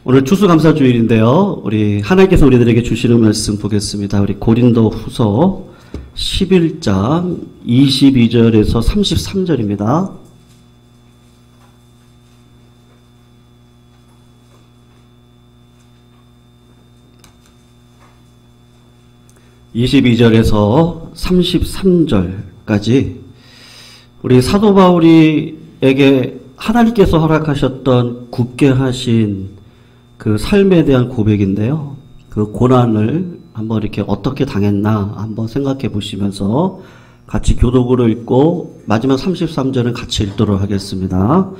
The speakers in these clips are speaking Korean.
오늘 추수감사주일인데요. 우리 하나님께서 우리들에게 주시는 말씀 보겠습니다. 우리 고린도 후서 11장 22절에서 33절입니다. (22절에서) 33절까지 우리 사도 바울이에게 하나님께서 허락하셨던 굳게 하신 그 삶에 대한 고백인데요. 그 고난을 한번 이렇게 어떻게 당했나 한번 생각해 보시면서 같이 교독으로 읽고 마지막 33절은 같이 읽도록 하겠습니다.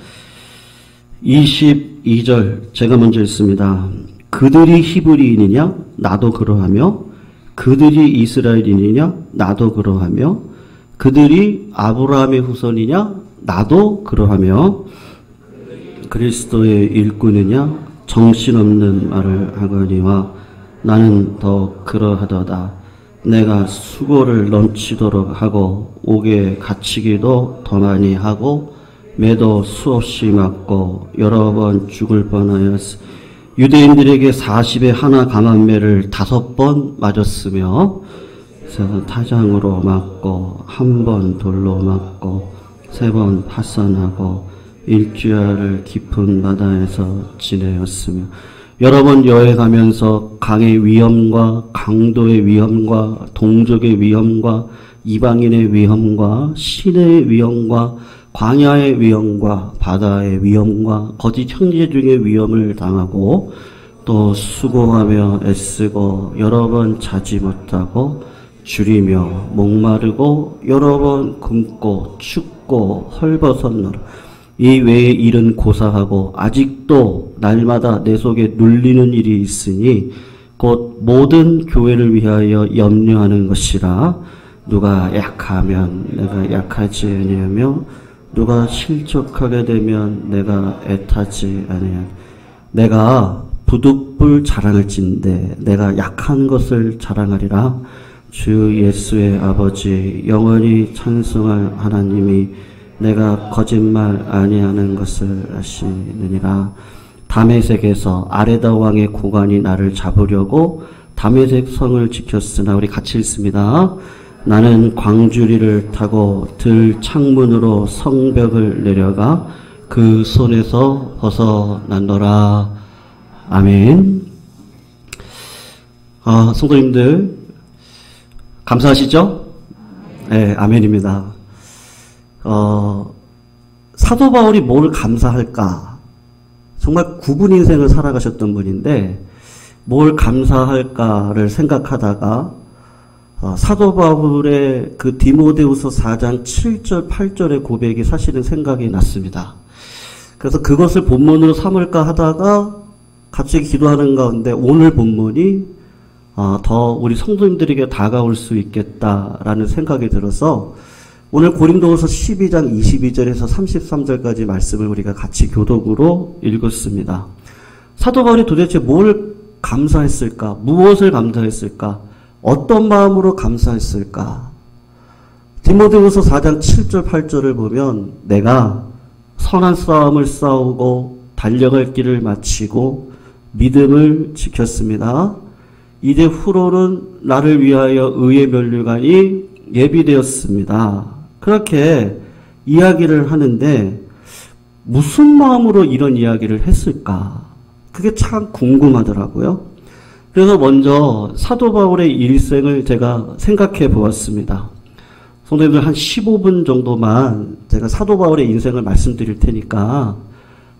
22절 제가 먼저 읽습니다. 그들이 히브리인이냐? 나도 그러하며 그들이 이스라엘인이냐? 나도 그러하며 그들이 아브라함의 후손이냐? 나도 그러하며 그리스도의 일꾼이냐? 정신없는 말을 하거니와 나는 더 그러하도다. 내가 수고를 넘치도록 하고 옥에 갇히기도 더 많이 하고 매도 수없이 맞고 여러 번 죽을 뻔하였으. 유대인들에게 40에 하나 감한매를 5번 맞았으며 타장으로 맞고 한 번 돌로 맞고 3번 파산하고 일주야를 깊은 바다에서 지내었으며 여러 번 여행하면서 강의 위험과 강도의 위험과 동족의 위험과 이방인의 위험과 시내의 위험과 광야의 위험과 바다의 위험과 거짓 형제 중의 위험을 당하고 또 수고하며 애쓰고 여러 번 자지 못하고 줄이며 목마르고 여러 번 굶고 춥고 헐벗었노라. 이 외에 일은 고사하고 아직도 날마다 내 속에 눌리는 일이 있으니 곧 모든 교회를 위하여 염려하는 것이라. 누가 약하면 내가 약하지 아니하며 누가 실족하게 되면 내가 애타지 아니하니 내가 부득불 자랑할진대 내가 약한 것을 자랑하리라. 주 예수의 아버지 영원히 찬송할 하나님이 내가 거짓말 아니하는 것을 아시느니라. 다메섹에서 아레다 왕의 고관이 나를 잡으려고 다메섹 성을 지켰으나 우리 같이 읽습니다. 나는 광주리를 타고 들 창문으로 성벽을 내려가 그 손에서 벗어났노라. 아멘. 성도님들 감사하시죠? 네, 아멘입니다. 사도 바울이 뭘 감사할까? 정말 구분 인생을 살아가셨던 분인데 뭘 감사할까를 생각하다가 사도 바울의 그 디모데후서 4장 7절 8절의 고백이 사실은 생각이 났습니다. 그래서 그것을 본문으로 삼을까 하다가 갑자기 기도하는 가운데 오늘 본문이 더 우리 성도님들에게 다가올 수 있겠다라는 생각이 들어서 오늘 고린도후서 12장 22절에서 33절까지 말씀을 우리가 같이 교독으로 읽었습니다. 사도 바울이 도대체 뭘 감사했을까? 무엇을 감사했을까? 어떤 마음으로 감사했을까? 디모데후서 4장 7절 8절을 보면 내가 선한 싸움을 싸우고 달려갈 길을 마치고 믿음을 지켰습니다. 이제 후로는 나를 위하여 의의 면류관이 예비되었습니다. 그렇게 이야기를 하는데 무슨 마음으로 이런 이야기를 했을까? 그게 참 궁금하더라고요. 그래서 먼저 사도 바울의 일생을 제가 생각해 보았습니다. 성도님들 한 15분 정도만 제가 사도 바울의 인생을 말씀드릴 테니까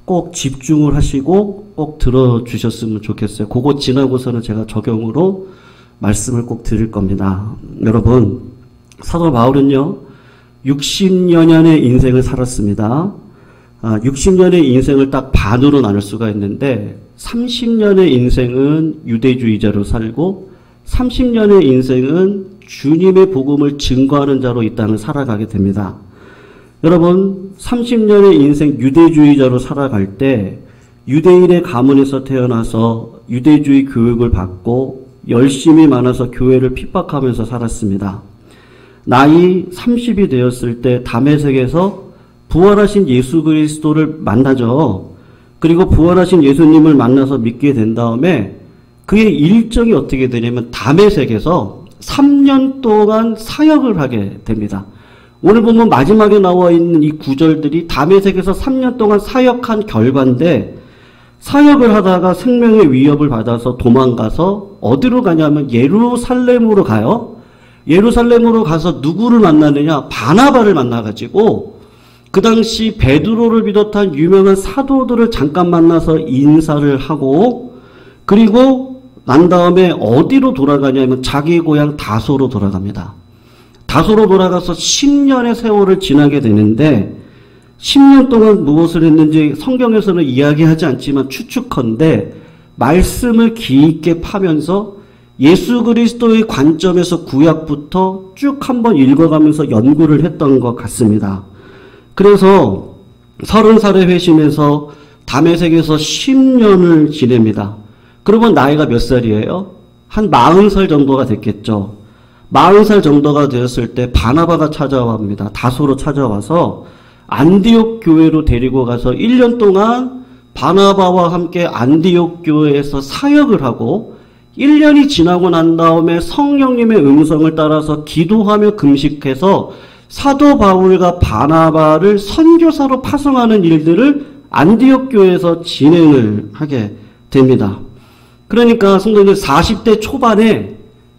꼭 집중을 하시고 꼭 들어주셨으면 좋겠어요. 그거 지나고서는 제가 적용으로 말씀을 꼭 드릴 겁니다. 여러분, 사도 바울은요 60여 년의 인생을 살았습니다. 60년의 인생을 딱 반으로 나눌 수가 있는데 30년의 인생은 유대주의자로 살고 30년의 인생은 주님의 복음을 증거하는 자로 이 땅을 살아가게 됩니다. 여러분 30년의 인생 유대주의자로 살아갈 때 유대인의 가문에서 태어나서 유대주의 교육을 받고 열심히 많아서 교회를 핍박하면서 살았습니다. 나이 30이 되었을 때 다메섹에서 부활하신 예수 그리스도를 만나죠. 그리고 부활하신 예수님을 만나서 믿게 된 다음에 그의 일정이 어떻게 되냐면 다메섹에서 3년 동안 사역을 하게 됩니다. 오늘 보면 마지막에 나와 있는 이 구절들이 다메섹에서 3년 동안 사역한 결과인데, 사역을 하다가 생명의 위협을 받아서 도망가서 어디로 가냐면 예루살렘으로 가요. 예루살렘으로 가서 누구를 만나느냐? 바나바를 만나가지고 그 당시 베드로를 비롯한 유명한 사도들을 잠깐 만나서 인사를 하고, 그리고 난 다음에 어디로 돌아가냐면 자기 고향 다소로 돌아갑니다. 다소로 돌아가서 10년의 세월을 지나게 되는데, 10년 동안 무엇을 했는지 성경에서는 이야기하지 않지만 추측컨대 말씀을 깊게 파면서 예수 그리스도의 관점에서 구약부터 쭉 한번 읽어가면서 연구를 했던 것 같습니다. 그래서 30살에 회심해서 다메섹에서 10년을 지냅니다. 그러면 나이가 몇 살이에요? 한 40살 정도가 됐겠죠. 40살 정도가 되었을 때 바나바가 찾아옵니다. 다소로 찾아와서 안디옥 교회로 데리고 가서 1년 동안 바나바와 함께 안디옥 교회에서 사역을 하고, 1년이 지나고 난 다음에 성령님의 음성을 따라서 기도하며 금식해서 사도 바울과 바나바를 선교사로 파송하는 일들을 안디옥 교회에서 진행을 하게 됩니다. 그러니까 성도님들 40대 초반에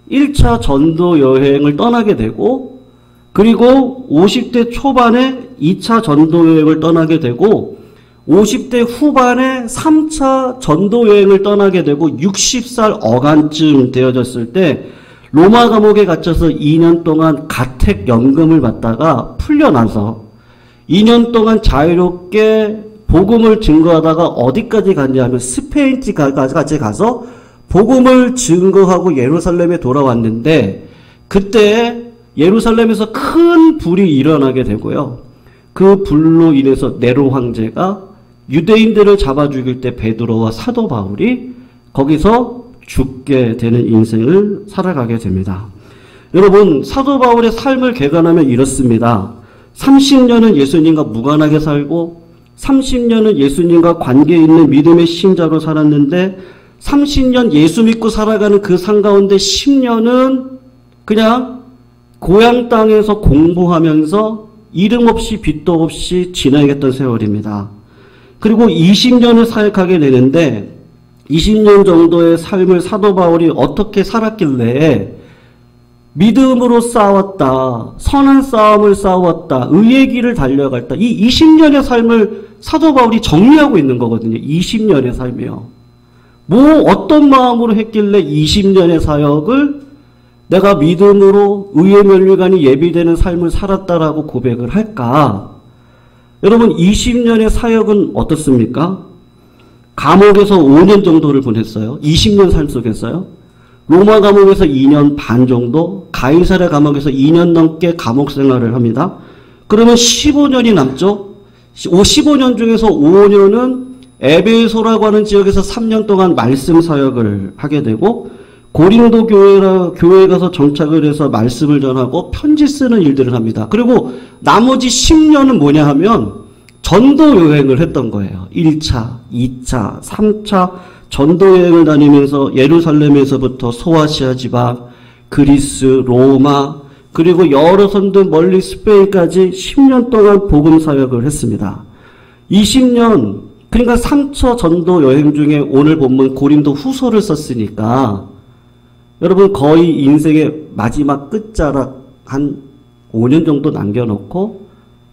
1차 전도 여행을 떠나게 되고, 그리고 50대 초반에 2차 전도 여행을 떠나게 되고, 50대 후반에 3차 전도 여행을 떠나게 되고, 60살 어간쯤 되어졌을 때 로마 감옥에 갇혀서 2년 동안 가택연금을 받다가 풀려나서 2년 동안 자유롭게 복음을 증거하다가 어디까지 갔냐면 스페인까지 가서 복음을 증거하고 예루살렘에 돌아왔는데, 그때 예루살렘에서 큰 불이 일어나게 되고요. 그 불로 인해서 네로 황제가 유대인들을 잡아 죽일 때 베드로와 사도 바울이 거기서 죽게 되는 인생을 살아가게 됩니다. 여러분, 사도 바울의 삶을 개관하면 이렇습니다. 30년은 예수님과 무관하게 살고 30년은 예수님과 관계 있는 믿음의 신자로 살았는데, 30년 예수 믿고 살아가는 그 삶 가운데 10년은 그냥 고향 땅에서 공부하면서 이름 없이 빚도 없이 지나야겠던 세월입니다. 그리고 20년을 사역하게 되는데, 20년 정도의 삶을 사도 바울이 어떻게 살았길래 믿음으로 싸웠다, 선한 싸움을 싸웠다, 의의 길을 달려갔다, 이 20년의 삶을 사도 바울이 정리하고 있는 거거든요. 20년의 삶이요. 어떤 마음으로 했길래 20년의 사역을 내가 믿음으로 의의 면류관이 예비되는 삶을 살았다라고 고백을 할까? 여러분, 20년의 사역은 어떻습니까? 감옥에서 5년 정도를 보냈어요. 20년 삶 속에서요. 로마 감옥에서 2년 반 정도, 가이사랴 감옥에서 2년 넘게 감옥 생활을 합니다. 그러면 15년이 남죠. 15년 중에서 5년은 에베소라고 하는 지역에서 3년 동안 말씀 사역을 하게 되고, 고린도 교회에 가서 정착을 해서 말씀을 전하고 편지 쓰는 일들을 합니다. 그리고 나머지 10년은 뭐냐 하면 전도 여행을 했던 거예요. 1차, 2차, 3차 전도 여행을 다니면서 예루살렘에서부터 소아시아 지방, 그리스, 로마, 그리고 여러 선도 멀리 스페인까지 10년 동안 복음 사역을 했습니다. 20년, 그러니까 3차 전도 여행 중에 오늘 본문 고린도 후서를 썼으니까 여러분, 거의 인생의 마지막 끝자락 한 5년 정도 남겨놓고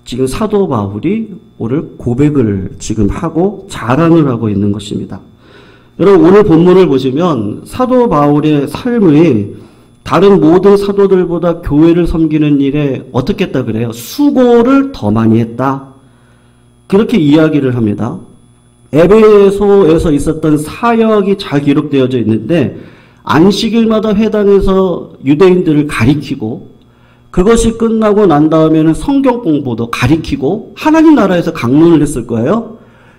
지금 사도 바울이 오늘 고백을 지금 하고 자랑을 하고 있는 것입니다. 여러분, 오늘 본문을 보시면 사도 바울의 삶의 다른 모든 사도들보다 교회를 섬기는 일에 어떻게 했다 그래요? 수고를 더 많이 했다. 그렇게 이야기를 합니다. 에베소에서 있었던 사역이 잘 기록되어져 있는데, 안식일마다 회당에서 유대인들을 가리키고, 그것이 끝나고 난 다음에는 성경 공부도 가리키고 하나님 나라에서 강론을 했을 거예요.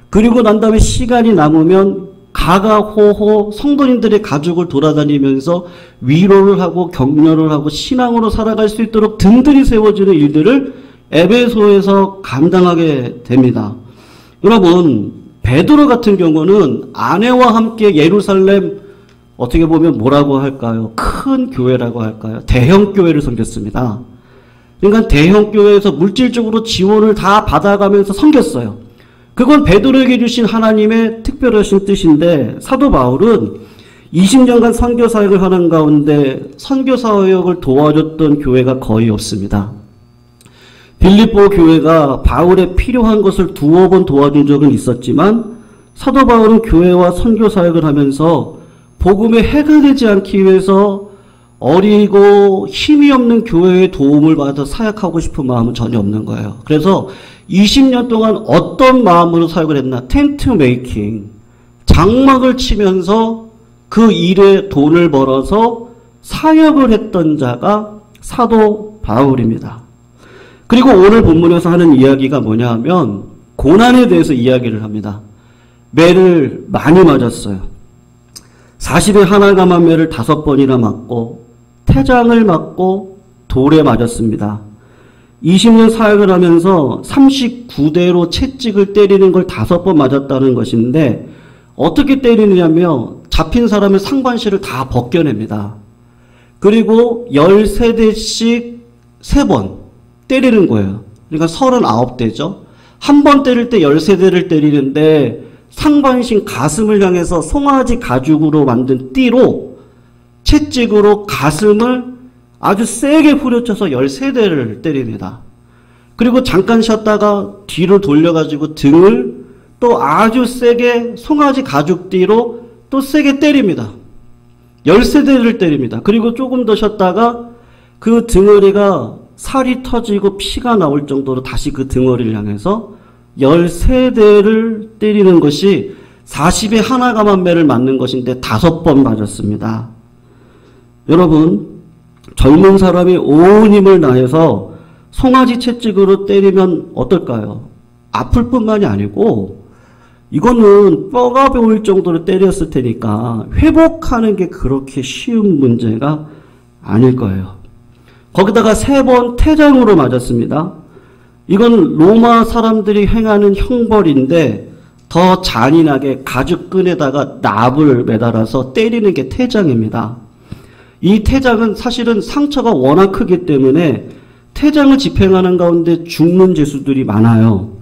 그리고 난 다음에 시간이 남으면 가가호호 성도님들의 가족을 돌아다니면서 위로를 하고 격려를 하고 신앙으로 살아갈 수 있도록 든든히 세워주는 일들을 에베소에서 감당하게 됩니다. 여러분, 베드로 같은 경우는 아내와 함께 예루살렘 어떻게 보면 뭐라고 할까요? 큰 교회라고 할까요? 대형 교회를 섬겼습니다. 그러니까 대형 교회에서 물질적으로 지원을 다 받아가면서 섬겼어요. 그건 베드로에게 주신 하나님의 특별하신 뜻인데 사도 바울은 20년간 선교 사역을 하는 가운데 선교 사역을 도와줬던 교회가 거의 없습니다. 빌립보 교회가 바울의 필요한 것을 두어 번 도와준 적은 있었지만 사도 바울은 교회와 선교 사역을 하면서 복음에 해가 되지 않기 위해서 어리고 힘이 없는 교회의 도움을 받아 사역하고 싶은 마음은 전혀 없는 거예요. 그래서 20년 동안 어떤 마음으로 사역을 했나? 텐트 메이킹, 장막을 치면서 그 일에 돈을 벌어서 사역을 했던 자가 사도 바울입니다. 그리고 오늘 본문에서 하는 이야기가 뭐냐 하면 고난에 대해서 이야기를 합니다. 매를 많이 맞았어요. 40에 하나 감한 매를 5번이나 맞고 태장을 맞고 돌에 맞았습니다. 20년 사역을 하면서 39대로 채찍을 때리는 걸 5번 맞았다는 것인데 어떻게 때리느냐면 잡힌 사람의 상반신을 다 벗겨냅니다. 그리고 13대씩 3번 때리는 거예요. 그러니까 39대죠. 한 번 때릴 때 13대를 때리는데 상반신 가슴을 향해서 송아지 가죽으로 만든 띠로 채찍으로 가슴을 아주 세게 후려쳐서 13대를 때립니다. 그리고 잠깐 쉬었다가 뒤로 돌려가지고 등을 또 아주 세게 송아지 가죽띠로 또 세게 때립니다. 13대를 때립니다. 그리고 조금 더 쉬었다가 그 등어리가 살이 터지고 피가 나올 정도로 다시 그 등어리를 향해서 13대를 때리는 것이 40에 하나 감한 매를 맞는 것인데 5번 맞았습니다. 여러분, 젊은 사람이 온 힘을 다해서 송아지 채찍으로 때리면 어떨까요? 아플 뿐만이 아니고 이거는 뼈가 보일 정도로 때렸을 테니까 회복하는 게 그렇게 쉬운 문제가 아닐 거예요. 거기다가 3번 태장으로 맞았습니다. 이건 로마 사람들이 행하는 형벌인데 더 잔인하게 가죽끈에다가 납을 매달아서 때리는 게 태장입니다. 이 태장은 사실은 상처가 워낙 크기 때문에 태장을 집행하는 가운데 죽는 죄수들이 많아요.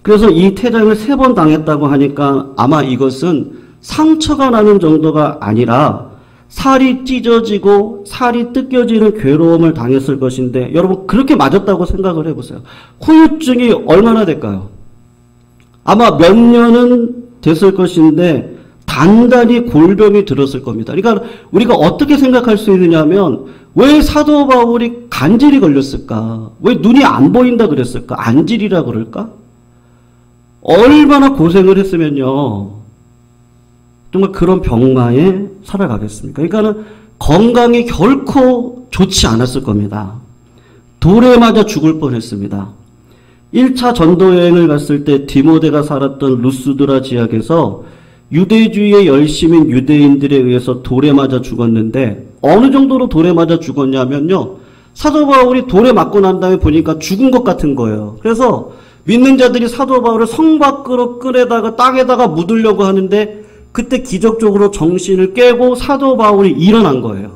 그래서 이 태장을 3번 당했다고 하니까 아마 이것은 상처가 나는 정도가 아니라 살이 찢어지고 살이 뜯겨지는 괴로움을 당했을 것인데 여러분 그렇게 맞았다고 생각을 해보세요. 후유증이 얼마나 될까요? 아마 몇 년은 됐을 것인데 단단히 골병이 들었을 겁니다. 그러니까 우리가 어떻게 생각할 수 있느냐면 왜 사도 바울이 간질이 걸렸을까? 왜 눈이 안 보인다 그랬을까? 안질이라 그럴까? 얼마나 고생을 했으면요. 정말 그런 병마에 살아가겠습니까? 그러니까는 건강이 결코 좋지 않았을 겁니다. 돌에 맞아 죽을 뻔했습니다. 1차 전도 여행을 갔을 때 디모데가 살았던 루스드라 지역에서 유대주의에 열심인 유대인들에 의해서 돌에 맞아 죽었는데 어느 정도로 돌에 맞아 죽었냐면요. 사도 바울이 돌에 맞고 난 다음에 보니까 죽은 것 같은 거예요. 그래서 믿는 자들이 사도 바울을 성 밖으로 끌에다가 땅에다가 묻으려고 하는데 그때 기적적으로 정신을 깨고 사도 바울이 일어난 거예요.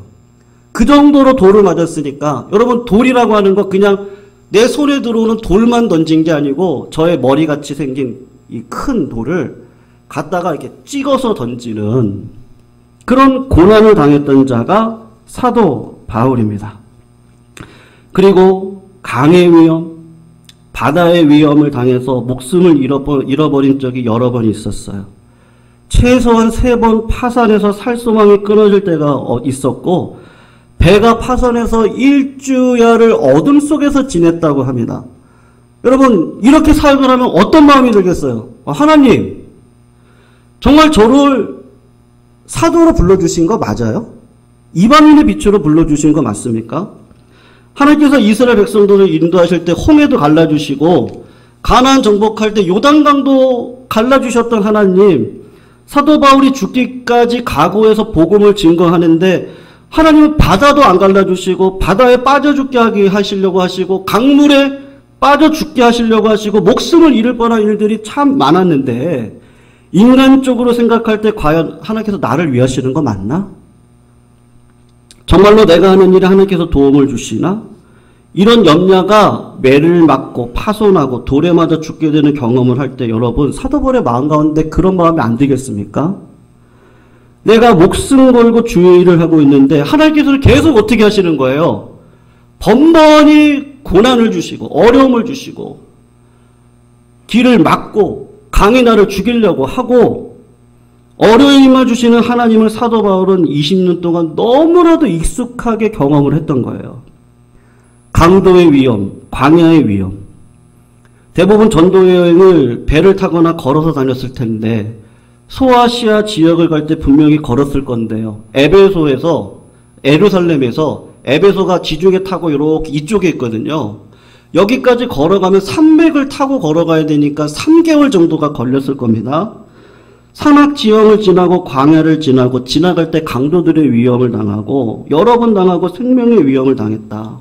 그 정도로 돌을 맞았으니까 여러분 돌이라고 하는 거 그냥 내 손에 들어오는 돌만 던진 게 아니고 저의 머리같이 생긴 이 큰 돌을 갖다가 이렇게 찍어서 던지는 그런 고난을 당했던 자가 사도 바울입니다. 그리고 강의 위험, 바다의 위험을 당해서 목숨을 잃어버린 적이 여러 번 있었어요. 최소한 3번 파산해서 살소망이 끊어질 때가 있었고 배가 파산해서 일주야를 어둠 속에서 지냈다고 합니다. 여러분 이렇게 사역을 하면 어떤 마음이 들겠어요? 하나님 정말 저를 사도로 불러주신 거 맞아요? 이방인의 빛으로 불러주신 거 맞습니까? 하나님께서 이스라엘 백성들을 인도하실 때 홍해도 갈라주시고 가나안 정복할 때 요단강도 갈라주셨던 하나님, 사도 바울이 죽기까지 각오해서 복음을 증거하는데 하나님은 바다도 안 갈라주시고 바다에 빠져 죽게 하시려고 하시고 강물에 빠져 죽게 하시려고 하시고 목숨을 잃을 뻔한 일들이 참 많았는데 인간적으로 생각할 때 과연 하나님께서 나를 위하시는 거 맞나? 정말로 내가 하는 일에 하나님께서 도움을 주시나? 이런 염려가 매를 맞고 파손하고 돌에 맞아 죽게 되는 경험을 할 때 여러분 사도 바울의 마음 가운데 그런 마음이 안 들겠습니까? 내가 목숨 걸고 주의 일을 하고 있는데 하나님께서는 계속 어떻게 하시는 거예요? 번번이 고난을 주시고 어려움을 주시고 길을 막고 강히 나를 죽이려고 하고 어려움을 주시는 하나님을 사도 바울은 20년 동안 너무나도 익숙하게 경험을 했던 거예요. 강도의 위험, 광야의 위험. 대부분 전도 여행을 배를 타거나 걸어서 다녔을 텐데 소아시아 지역을 갈 때 분명히 걸었을 건데요. 에베소에서 예루살렘에서 에베소가 지중해 타고 이렇게 이쪽에 있거든요. 여기까지 걸어가면 산맥을 타고 걸어가야 되니까 3개월 정도가 걸렸을 겁니다. 산악 지형을 지나고 광야를 지나고 지나갈 때 강도들의 위험을 당하고 여러 번 당하고 생명의 위험을 당했다.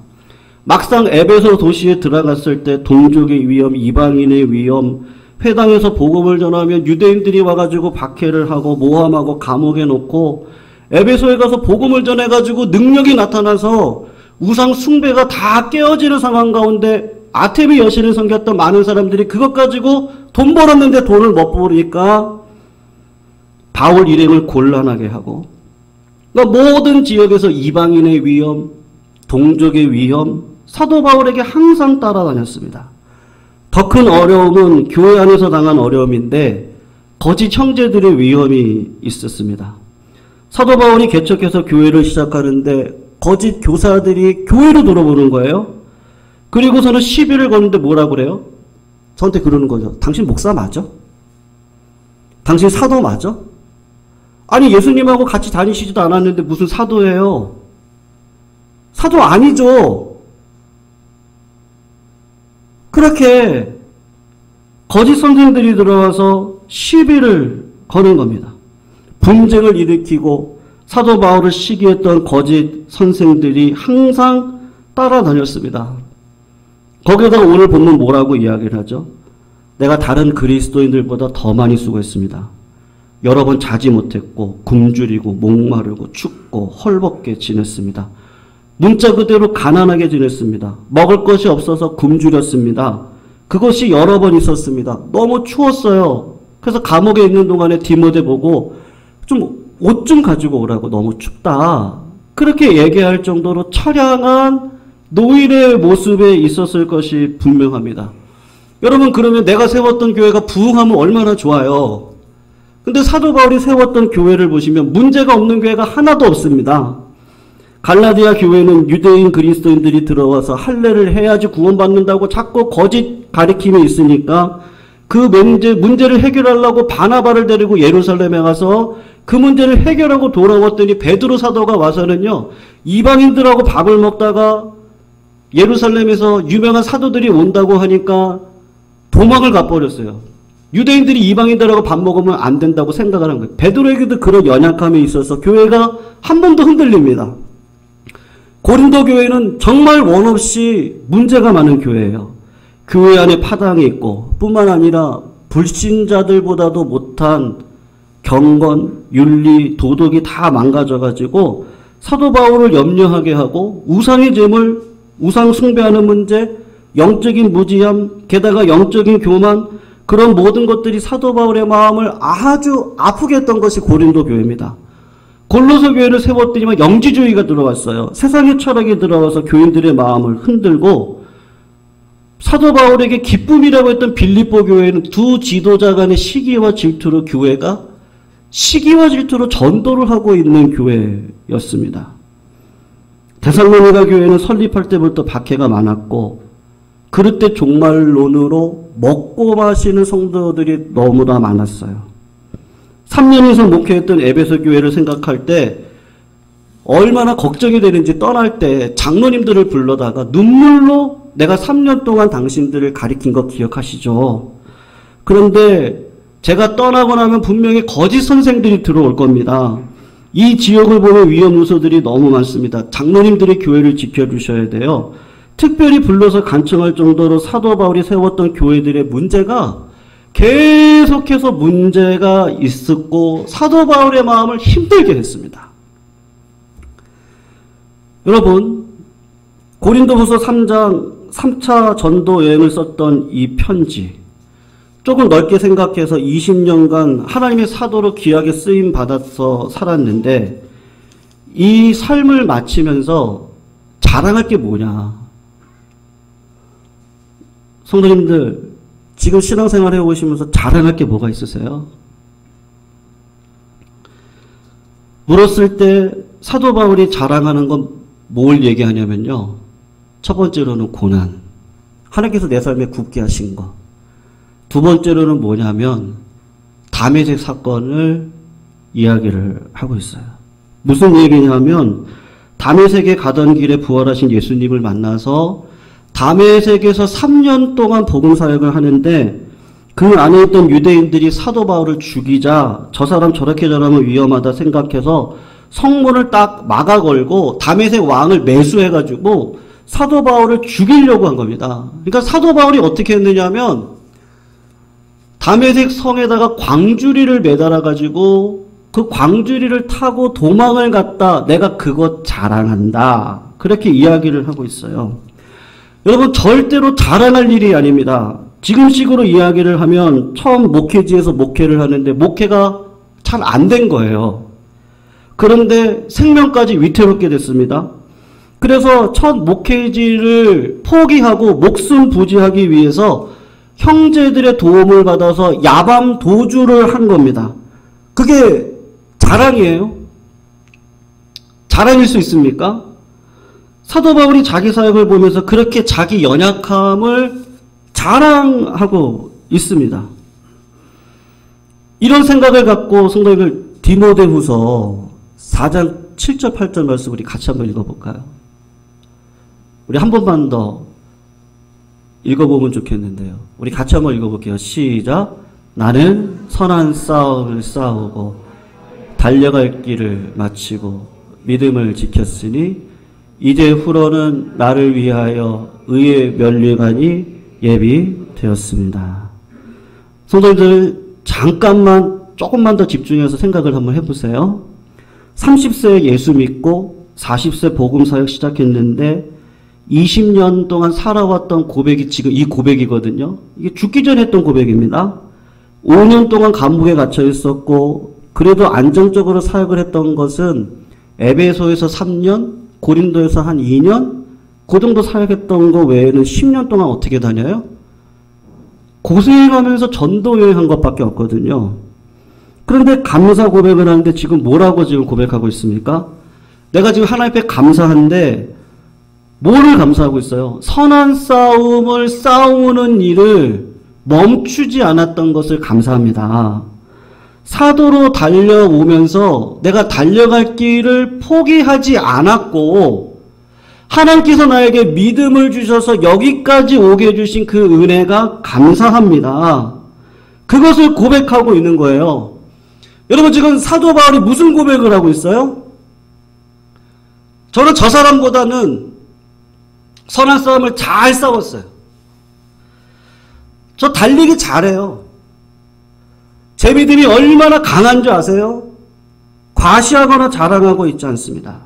막상 에베소 도시에 들어갔을 때 동족의 위험, 이방인의 위험, 회당에서 복음을 전하면 유대인들이 와가지고 박해를 하고 모함하고 감옥에 놓고 에베소에 가서 복음을 전해가지고 능력이 나타나서 우상 숭배가 다 깨어지는 상황 가운데 아테미 여신을 섬겼던 많은 사람들이 그것 가지고 돈 벌었는데 돈을 못 벌으니까 바울 일행을 곤란하게 하고 그러니까 모든 지역에서 이방인의 위험, 동족의 위험, 사도 바울에게 항상 따라다녔습니다. 더 큰 어려움은 교회 안에서 당한 어려움인데 거짓 형제들의 위험이 있었습니다. 사도 바울이 개척해서 교회를 시작하는데 거짓 교사들이 교회로 들어오는 거예요. 그리고서는 시비를 거는데 뭐라고 그래요? 저한테 그러는 거죠. 당신 목사 맞아? 당신 사도 맞아? 아니 예수님하고 같이 다니시지도 않았는데 무슨 사도예요? 사도 아니죠. 그렇게 거짓 선생들이 들어와서 시비를 거는 겁니다. 분쟁을 일으키고 사도 바울을 시기했던 거짓 선생들이 항상 따라다녔습니다. 거기에다가 오늘 본문 뭐라고 이야기를 하죠? 내가 다른 그리스도인들보다 더 많이 수고했습니다. 여러 번 자지 못했고 굶주리고 목마르고 춥고 헐벗게 지냈습니다. 문자 그대로 가난하게 지냈습니다. 먹을 것이 없어서 굶주렸습니다. 그것이 여러 번 있었습니다. 너무 추웠어요. 그래서 감옥에 있는 동안에 디모데 보고 좀 옷 좀 가지고 오라고 너무 춥다. 그렇게 얘기할 정도로 처량한 노인의 모습에 있었을 것이 분명합니다. 여러분 그러면 내가 세웠던 교회가 부흥하면 얼마나 좋아요. 근데 사도 바울이 세웠던 교회를 보시면 문제가 없는 교회가 하나도 없습니다. 갈라디아 교회는 유대인 그리스도인들이 들어와서 할례를 해야지 구원받는다고 자꾸 거짓 가리킴이 있으니까 그 문제를 해결하려고 바나바를 데리고 예루살렘에 가서 그 문제를 해결하고 돌아왔더니 베드로 사도가 와서는요 이방인들하고 밥을 먹다가 예루살렘에서 유명한 사도들이 온다고 하니까 도망을 가버렸어요. 유대인들이 이방인들하고 밥 먹으면 안 된다고 생각을 한 거예요. 베드로에게도 그런 연약함이 있어서 교회가 한 번 더 흔들립니다. 고린도 교회는 정말 원 없이 문제가 많은 교회예요. 교회 안에 파당이 있고 뿐만 아니라 불신자들보다도 못한 경건, 윤리, 도덕이 다 망가져가지고 사도 바울을 염려하게 하고 우상의 제물, 우상 숭배하는 문제, 영적인 무지함, 게다가 영적인 교만 그런 모든 것들이 사도 바울의 마음을 아주 아프게 했던 것이 고린도 교회입니다. 골로새 교회를 세웠더니만 영지주의가 들어왔어요. 세상의 철학이 들어와서 교인들의 마음을 흔들고 사도 바울에게 기쁨이라고 했던 빌립보 교회는 두 지도자 간의 시기와 질투로 교회가 시기와 질투로 전도를 하고 있는 교회였습니다. 데살로니가 교회는 설립할 때부터 박해가 많았고 그릇된 종말론으로 먹고 마시는 성도들이 너무나 많았어요. 3년 이상 목회했던 에베소 교회를 생각할 때 얼마나 걱정이 되는지 떠날 때 장로님들을 불러다가 눈물로 내가 3년 동안 당신들을 가리킨 거 기억하시죠? 그런데 제가 떠나고 나면 분명히 거짓 선생들이 들어올 겁니다. 이 지역을 보면 위험 요소들이 너무 많습니다. 장로님들이 교회를 지켜주셔야 돼요. 특별히 불러서 간청할 정도로 사도 바울이 세웠던 교회들의 문제가 계속해서 문제가 있었고 사도 바울의 마음을 힘들게 했습니다. 여러분, 고린도후서 3장 3차 전도 여행을 썼던 이 편지, 조금 넓게 생각해서 20년간 하나님의 사도로 귀하게 쓰임 받아서 살았는데 이 삶을 마치면서 자랑할 게 뭐냐? 성도님들, 지금 신앙생활 해오시면서 자랑할 게 뭐가 있으세요? 물었을 때 사도 바울이 자랑하는 건 뭘 얘기하냐면요. 첫 번째로는 고난. 하나님께서 내 삶에 굳게 하신 거. 두 번째로는 뭐냐면 다메섹 사건을 이야기를 하고 있어요. 무슨 얘기냐면 다메섹에 가던 길에 부활하신 예수님을 만나서 다메섹에서 3년 동안 복음 사역을 하는데 그 안에 있던 유대인들이 사도 바울을 죽이자 저 사람 저렇게 저러면 위험하다 생각해서 성문을 딱 막아 걸고 다메섹 왕을 매수해가지고 사도 바울을 죽이려고 한 겁니다. 그러니까 사도 바울이 어떻게 했느냐면 다메섹 성에다가 광주리를 매달아가지고 그 광주리를 타고 도망을 갔다. 내가 그것 자랑한다. 그렇게 이야기를 하고 있어요. 여러분, 절대로 자랑할 일이 아닙니다. 지금식으로 이야기를 하면 처음 목회지에서 목회를 하는데 목회가 잘 안 된 거예요. 그런데 생명까지 위태롭게 됐습니다. 그래서 첫 목회지를 포기하고 목숨 부지하기 위해서 형제들의 도움을 받아서 야밤 도주를 한 겁니다. 그게 자랑이에요? 자랑일 수 있습니까? 사도 바울이 자기 사역을 보면서 그렇게 자기 연약함을 자랑하고 있습니다. 이런 생각을 갖고 성도님들 디모데후서 4장 7절 8절 말씀 우리 같이 한번 읽어볼까요? 우리 한 번만 더 읽어보면 좋겠는데요. 우리 같이 한번 읽어볼게요. 시작. 나는 선한 싸움을 싸우고 달려갈 길을 마치고 믿음을 지켰으니 이제 후로는 나를 위하여 의의 면류관이 예비되었습니다. 성도님들 잠깐만 조금만 더 집중해서 생각을 한번 해보세요. 30세에 예수 믿고 40세 복음 사역 시작했는데 20년 동안 살아왔던 고백이 지금 이 고백이거든요. 이게 죽기 전에 했던 고백입니다. 5년 동안 감옥에 갇혀 있었고 그래도 안정적으로 사역을 했던 것은 에베소에서 3년, 고린도에서 한 2년, 그 정도 사역했던 거 외에는 10년 동안 어떻게 다녀요? 고생하면서 전도 여행한 것밖에 없거든요. 그런데 감사 고백을 하는데 지금 뭐라고 지금 고백하고 있습니까? 내가 지금 하나님 앞에 감사한데 뭐를 감사하고 있어요? 선한 싸움을 싸우는 일을 멈추지 않았던 것을 감사합니다. 사도로 달려오면서 내가 달려갈 길을 포기하지 않았고 하나님께서 나에게 믿음을 주셔서 여기까지 오게 해주신 그 은혜가 감사합니다. 그것을 고백하고 있는 거예요. 여러분, 지금 사도 바울이 무슨 고백을 하고 있어요? 저는 저 사람보다는 선한 싸움을 잘 싸웠어요. 저 달리기 잘해요. 제 믿음이 얼마나 강한 줄 아세요? 과시하거나 자랑하고 있지 않습니다.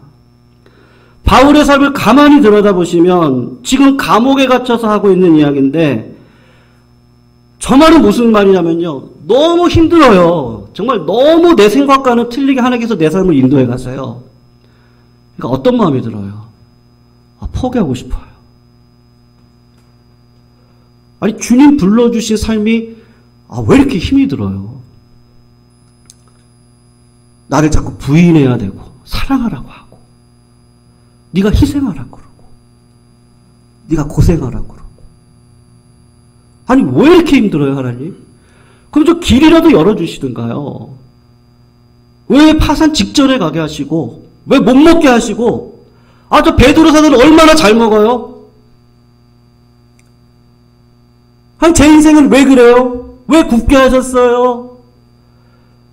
바울의 삶을 가만히 들여다보시면 지금 감옥에 갇혀서 하고 있는 이야기인데 저 말은 무슨 말이냐면요. 너무 힘들어요. 정말 너무 내 생각과는 틀리게 하나님께서 내 삶을 인도해 가세요. 그러니까 어떤 마음이 들어요? 포기하고 싶어요. 아니 주님 불러주신 삶이 왜 이렇게 힘이 들어요? 나를 자꾸 부인해야 되고 사랑하라고 하고 네가 희생하라고 그러고 네가 고생하라고 그러고 아니 왜 이렇게 힘들어요 하나님? 그럼 저 길이라도 열어주시든가요. 왜 파산 직전에 가게 하시고 왜 못 먹게 하시고 저 베드로 사도는 얼마나 잘 먹어요? 아니 제 인생은 왜 그래요? 왜 굽게 하셨어요?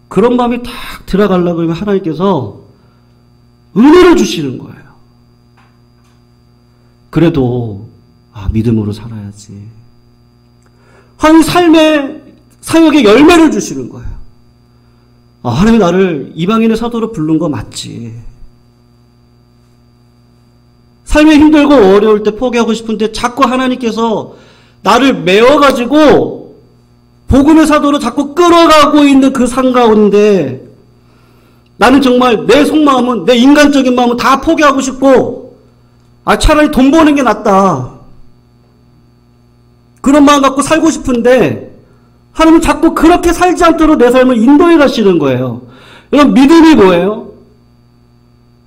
그런 마음이 딱 들어가려고 하면 하나님께서 은혜를 주시는 거예요. 그래도 믿음으로 살아야지. 한 삶의 사역의 열매를 주시는 거예요. 아, 하나님이 나를 이방인의 사도로 부른 거 맞지. 삶이 힘들고 어려울 때 포기하고 싶은데 자꾸 하나님께서 나를 메워가지고 복음의 사도로 자꾸 끌어가고 있는 그 상 가운데 나는 정말 내 속마음은, 내 인간적인 마음은 다 포기하고 싶고, 아, 차라리 돈 버는 게 낫다. 그런 마음 갖고 살고 싶은데 하나님은 자꾸 그렇게 살지 않도록 내 삶을 인도해 가시는 거예요. 여러분, 믿음이 뭐예요?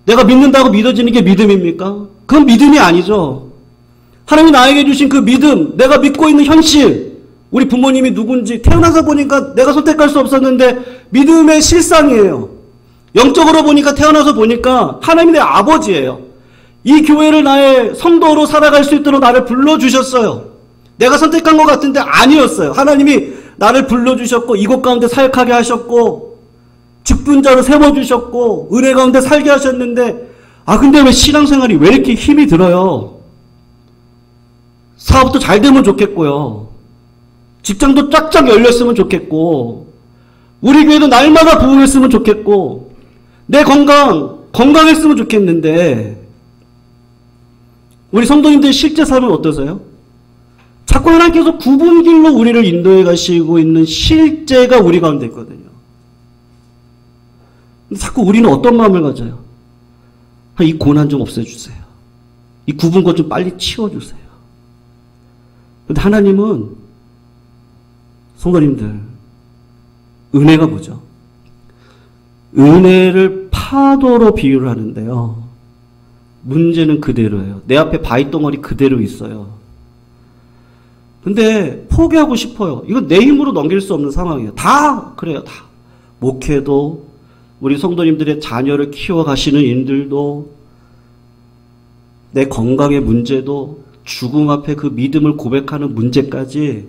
내가 믿는다고 믿어지는 게 믿음입니까? 그건 믿음이 아니죠. 하나님이 나에게 주신 그 믿음, 내가 믿고 있는 현실, 우리 부모님이 누군지 태어나서 보니까 내가 선택할 수 없었는데 믿음의 실상이에요. 영적으로 보니까, 태어나서 보니까 하나님이 내 아버지예요. 이 교회를 나의 성도로 살아갈 수 있도록 나를 불러주셨어요. 내가 선택한 것 같은데 아니었어요. 하나님이 나를 불러주셨고 이곳 가운데 사역하게 하셨고 직분자로 세워주셨고 은혜 가운데 살게 하셨는데, 아, 근데 왜 신앙생활이 왜 이렇게 힘이 들어요? 사업도 잘 되면 좋겠고요. 직장도 쫙쫙 열렸으면 좋겠고, 우리 교회도 날마다 부흥했으면 좋겠고, 내 건강했으면 좋겠는데, 우리 성도님들의 실제 삶은 어떠세요? 자꾸 하나님께서 구분길로 우리를 인도해 가시고 있는 실제가 우리 가운데 있거든요. 근데 자꾸 우리는 어떤 마음을 가져요? 이 고난 좀 없애주세요. 이 구분것 좀 빨리 치워주세요. 근데 하나님은, 성도님들, 은혜가 뭐죠? 은혜를 파도로 비유를 하는데요. 문제는 그대로예요. 내 앞에 바위덩어리 그대로 있어요. 근데 포기하고 싶어요. 이건 내 힘으로 넘길 수 없는 상황이에요. 다 그래요. 다. 목회도, 우리 성도님들의 자녀를 키워가시는 인들도, 내 건강의 문제도, 죽음 앞에 그 믿음을 고백하는 문제까지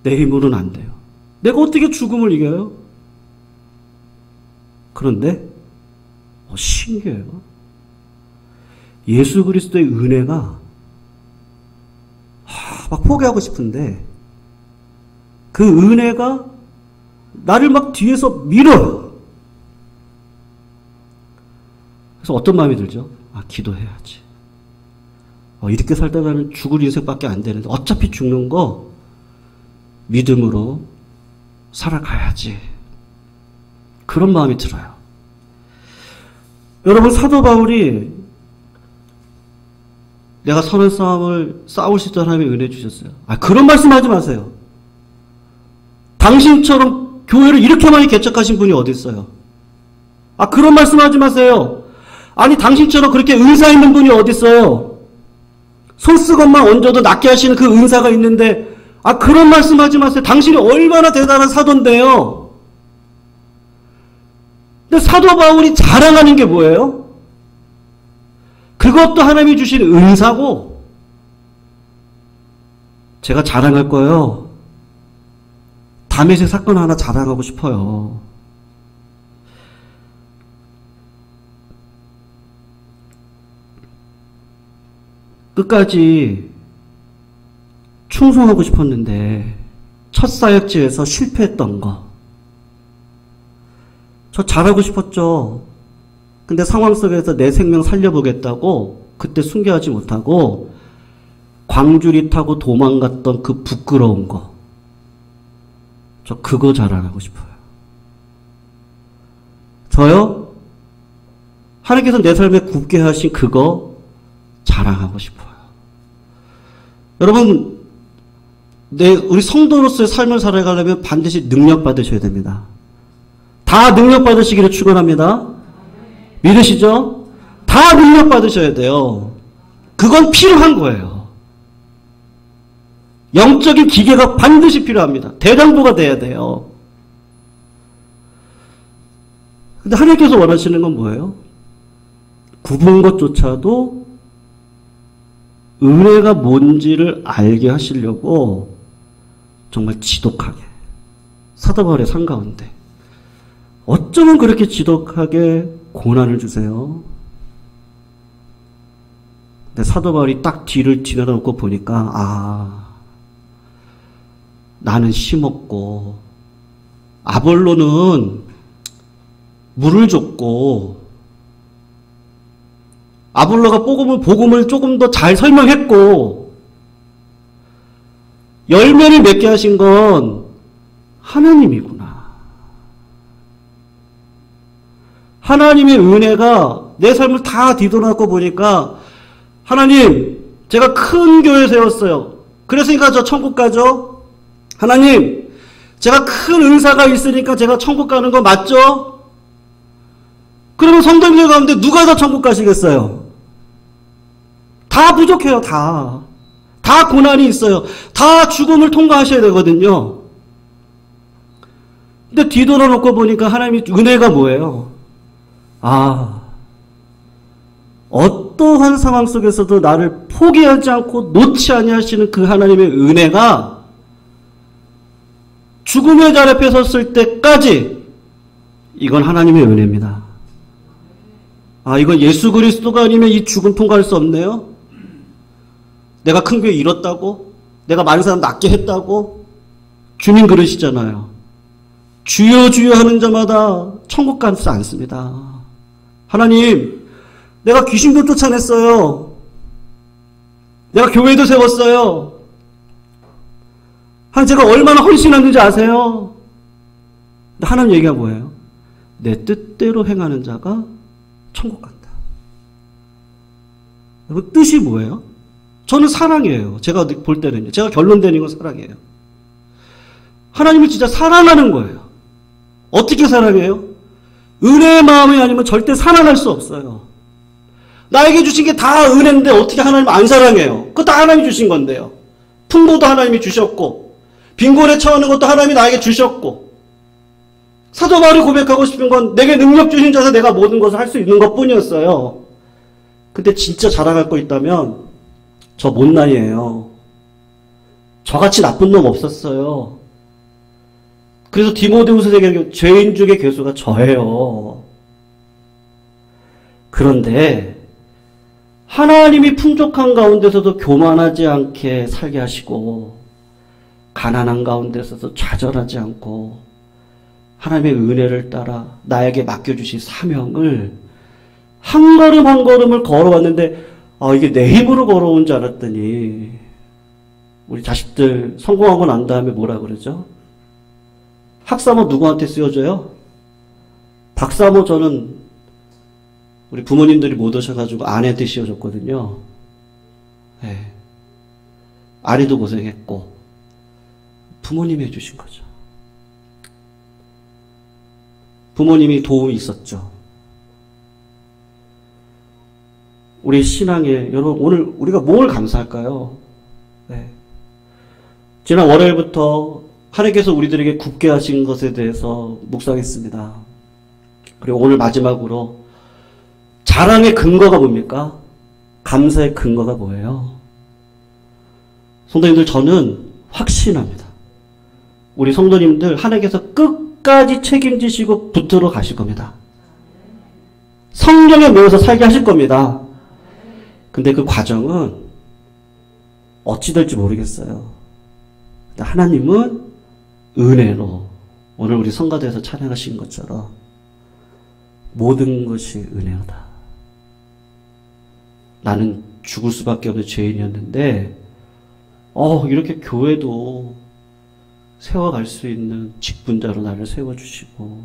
내 힘으로는 안 돼요. 내가 어떻게 죽음을 이겨요? 그런데 신기해요. 예수 그리스도의 은혜가 막 포기하고 싶은데 그 은혜가 나를 막 뒤에서 밀어요. 그래서 어떤 마음이 들죠? 아, 기도해야지. 이렇게 살다가는 죽을 인생밖에 안 되는데 어차피 죽는 거 믿음으로 살아가야지. 그런 마음이 들어요. 여러분, 사도 바울이 내가 선한 싸움을 싸울 수 있도록 하나님이 은혜 주셨어요. 아, 그런 말씀 하지 마세요. 당신처럼 교회를 이렇게 많이 개척하신 분이 어디 있어요? 아, 그런 말씀 하지 마세요. 아니, 당신처럼 그렇게 은사 있는 분이 어디 있어요? 손 쓰건만 얹어도 낫게 하시는 그 은사가 있는데, 아, 그런 말씀 하지 마세요. 당신이 얼마나 대단한 사도인데요. 근데 사도 바울이 자랑하는 게 뭐예요? 그것도 하나님이 주신 은사고, 제가 자랑할 거예요. 다메섹 사건 하나 자랑하고 싶어요. 끝까지 충성하고 싶었는데 첫 사역지에서 실패했던 거, 저 잘하고 싶었죠. 근데 상황 속에서 내 생명 살려보겠다고 그때 순교하지 못하고 광주리 타고 도망갔던 그 부끄러운 거, 저 그거 자랑하고 싶어요. 저요? 하나님께서 내 삶에 굳게 하신 그거 자랑하고 싶어요. 여러분, 우리 성도로서의 삶을 살아가려면 반드시 능력 받으셔야 됩니다. 다 능력 받으시기를 축원합니다. 믿으시죠? 다 능력 받으셔야 돼요. 그건 필요한 거예요. 영적인 기계가 반드시 필요합니다. 대장부가 돼야 돼요. 근데 하나님께서 원하시는 건 뭐예요? 굽은 것조차도 은혜가 뭔지를 알게 하시려고 정말 지독하게, 사도 바울의 삶 가운데 어쩌면 그렇게 지독하게 고난을 주세요. 근데 사도 바울이 딱 뒤를 지나놓고 보니까, 나는 심었고 아볼로는 물을 줬고 아볼로가 복음을 조금 더 잘 설명했고 열매를 맺게 하신 건 하나님이구나. 하나님의 은혜가 내 삶을 다 뒤돌아놓고 보니까 하나님, 제가 큰 교회 세웠어요. 그랬으니까 저 천국 가죠? 하나님, 제가 큰 은사가 있으니까 제가 천국 가는 거 맞죠? 그러면 성도님들 가운데 누가 더 천국 가시겠어요? 다 부족해요, 다. 다 고난이 있어요. 다 죽음을 통과하셔야 되거든요. 근데 뒤돌아놓고 보니까 하나님의 은혜가 뭐예요? 어떠한 상황 속에서도 나를 포기하지 않고 놓지 아니하시는 그 하나님의 은혜가 죽음의 자리 앞에 섰을 때까지 이건 하나님의 은혜입니다. 이건 예수 그리스도가 아니면 이 죽음 통과할 수 없네요. 내가 큰 교회 잃었다고? 내가 많은 사람 낫게 했다고? 주님 그러시잖아요. 주여 주여 하는 자마다 천국 가지 않습니다. 하나님, 내가 귀신도 쫓아냈어요. 내가 교회도 세웠어요. 제가 얼마나 헌신했는지 아세요? 근데 하나님 얘기가 뭐예요? 내 뜻대로 행하는 자가 천국 간다. 그 뜻이 뭐예요? 저는 사랑이에요. 제가 볼 때는요. 제가 결론 내는 건 사랑이에요. 하나님을 진짜 사랑하는 거예요. 어떻게 사랑해요? 은혜의 마음이 아니면 절대 사랑할 수 없어요. 나에게 주신 게 다 은혜인데 어떻게 하나님 안 사랑해요? 그거 다 하나님이 주신 건데요. 풍보도 하나님이 주셨고 빈곤에 처하는 것도 하나님이 나에게 주셨고 사도 바울이 고백하고 싶은 건 내게 능력 주신 자서 내가 모든 것을 할 수 있는 것뿐이었어요. 근데 진짜 자랑할 거 있다면 저 못난이에요. 저같이 나쁜 놈 없었어요. 그래서 디모데후서에게 죄인 중에 괴수가 저예요. 그런데 하나님이 풍족한 가운데서도 교만하지 않게 살게 하시고 가난한 가운데서도 좌절하지 않고 하나님의 은혜를 따라 나에게 맡겨주신 사명을 한 걸음 한 걸음을 걸어왔는데 이게 내 힘으로 걸어온 줄 알았더니 우리 자식들 성공하고 난 다음에 뭐라 그러죠? 학사모 누구한테 쓰여줘요? 박사모 저는 우리 부모님들이 못 오셔가지고 아내한테 씌워줬거든요. 네. 아내도 고생했고 부모님이 해주신 거죠. 부모님이 도움이 있었죠. 우리 신앙에 여러분 오늘 우리가 뭘 감사할까요? 네. 지난 월요일부터 하나님께서 우리들에게 굳게 하신 것에 대해서 묵상했습니다. 그리고 오늘 마지막으로 자랑의 근거가 뭡니까? 감사의 근거가 뭐예요? 성도님들 저는 확신합니다. 우리 성도님들 하나님께서 끝까지 책임지시고 붙들어 가실 겁니다. 성령에 매여서 살게 하실 겁니다. 근데 그 과정은 어찌 될지 모르겠어요. 근데 하나님은 은혜로 오늘 우리 성가대에서 찬양하신 것처럼 모든 것이 은혜로다. 나는 죽을 수밖에 없는 죄인이었는데 이렇게 교회도 세워갈 수 있는 직분자로 나를 세워주시고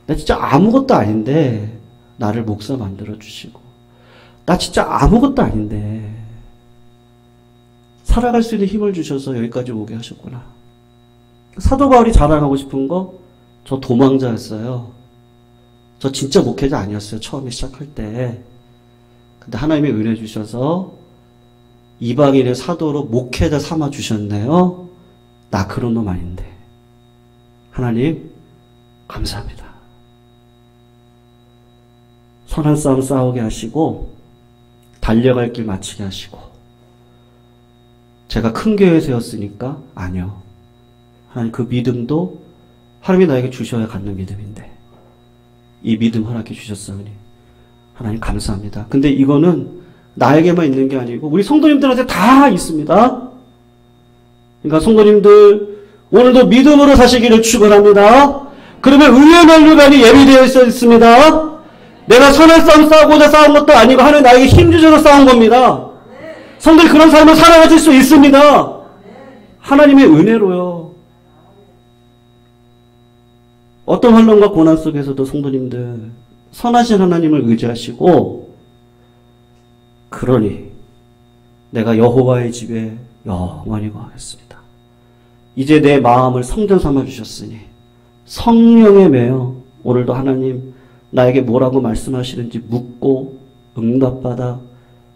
나 진짜 아무것도 아닌데 나를 목사 만들어주시고 나 진짜 아무것도 아닌데 살아갈 수 있는 힘을 주셔서 여기까지 오게 하셨구나. 사도 바울이 자랑하고 싶은 거 저 도망자였어요. 저 진짜 목회자 아니었어요. 처음에 시작할 때. 근데 하나님이 은혜 주셔서 이방인의 사도로 목회자 삼아 주셨네요. 나 그런 놈 아닌데. 하나님 감사합니다. 선한 싸움 싸우게 하시고 달려갈 길 마치게 하시고 제가 큰 교회 세웠으니까 아니요. 하나님 그 믿음도 하나님이 나에게 주셔야 갖는 믿음인데 이 믿음 허락해 주셨으니 하나님 감사합니다. 근데 이거는 나에게만 있는 게 아니고 우리 성도님들한테 다 있습니다. 그러니까 성도님들 오늘도 믿음으로 사시기를 축원합니다. 그러면 의의 면류관이 예비되어 있습니다. 내가 선한 싸움 싸우고자 싸운 것도 아니고 하나님 나에게 힘주셔서 싸운 겁니다. 성도들 그런 삶을 살아가실 수 있습니다. 하나님의 은혜로요. 어떤 환난과 고난 속에서도 성도님들 선하신 하나님을 의지하시고 그러니 내가 여호와의 집에 영원히 거하겠습니다. 이제 내 마음을 성전 삼아 주셨으니 성령에 매여 오늘도 하나님 나에게 뭐라고 말씀하시는지 묻고 응답받아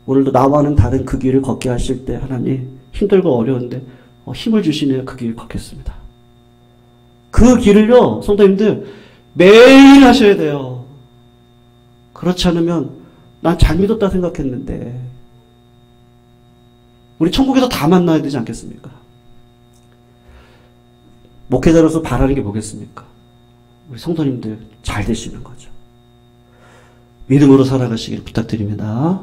오늘도 나와는 다른 그 길을 걷게 하실 때 하나님 힘들고 어려운데 힘을 주시네요. 그 길 걷겠습니다. 그 길을요 성도님들 매일 하셔야 돼요. 그렇지 않으면 난 잘 믿었다 생각했는데 우리 천국에서 다 만나야 되지 않겠습니까? 목회자로서 바라는 게 뭐겠습니까? 우리 성도님들 잘 되시는 거죠. 믿음으로 살아가시길 부탁드립니다.